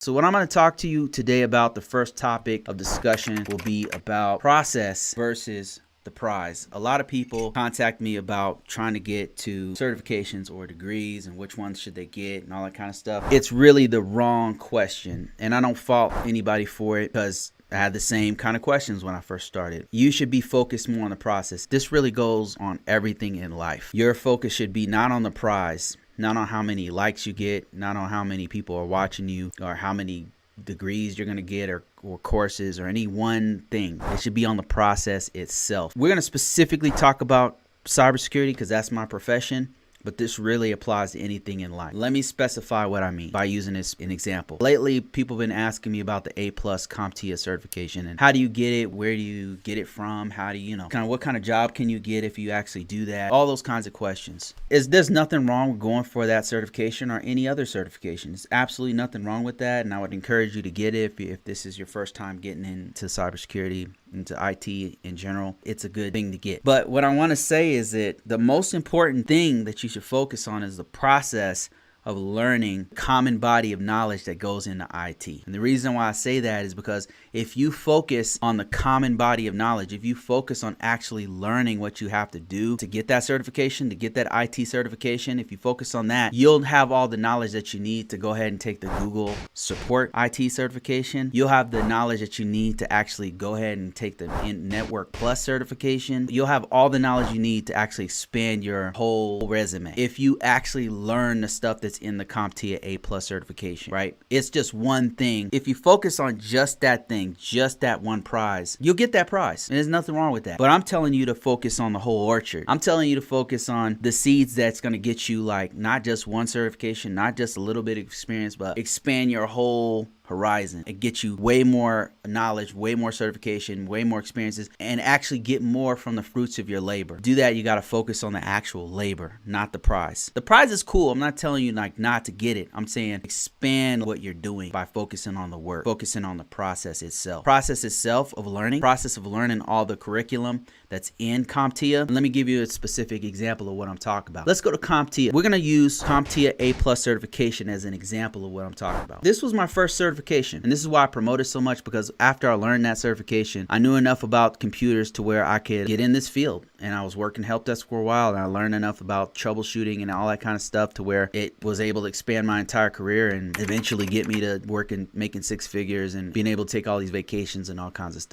So what I'm going to talk to you today about, the first topic of discussion will be about process versus the prize. A lot of people contact me about trying to get to certifications or degrees and which ones should they get and all that kind of stuff. It's really the wrong question, and I don't fault anybody for it because I had the same kind of questions when I first started. You should be focused more on the process. This really goes on everything in life. Your focus should be not on the prize, not on how many likes you get, not on how many people are watching you or how many degrees you're going to get or courses or any one thing. It should be on the process itself. We're going to specifically talk about cybersecurity because that's my profession, but this really applies to anything in life. Let me specify what I mean by using this an example. Lately, people have been asking me about the A+ CompTIA certification and how do you get it? Where do you get it from? How do you know? What kind of job can you get if you actually do that? All those kinds of questions. There's nothing wrong with going for that certification or any other certification. There's absolutely nothing wrong with that, and I would encourage you to get it if this is your first time getting into cybersecurity, into IT in general. It's a good thing to get. But what I want to say is that the most important thing that you should focus on is the process of learning common body of knowledge that goes into IT. And the reason why I say that is because if you focus on the common body of knowledge, if you focus on actually learning what you have to do to get that certification, to get that IT certification, if you focus on that, you'll have all the knowledge that you need to go ahead and take the Google support IT certification. You'll have the knowledge that you need to actually go ahead and take the Network Plus certification. You'll have all the knowledge you need to actually expand your whole resume. If you actually learn the stuff that's in the CompTIA A+ certification, right? It's just one thing. If you focus on just that thing, just that one prize, you'll get that prize. And there's nothing wrong with that. But I'm telling you to focus on the whole orchard. I'm telling you to focus on the seeds that's going to get you like not just one certification, not just a little bit of experience, but expand your whole horizon and get you way more knowledge, way more certification, way more experiences, and actually get more from the fruits of your labor. To do that, you got to focus on the actual labor, not the prize. The prize is cool. I'm not telling you like not to get it. I'm saying expand what you're doing by focusing on the work, focusing on the process itself. Process itself of learning, process of learning all the curriculum that's in CompTIA. And let me give you a specific example of what I'm talking about. Let's go to CompTIA. We're going to use CompTIA A+ certification as an example of what I'm talking about. This was my first certification. And this is why I promote it so much, because after I learned that certification, I knew enough about computers to where I could get in this field. And I was working help desk for a while, and I learned enough about troubleshooting and all that kind of stuff to where it was able to expand my entire career and eventually get me to working, making six figures and being able to take all these vacations and all kinds of stuff.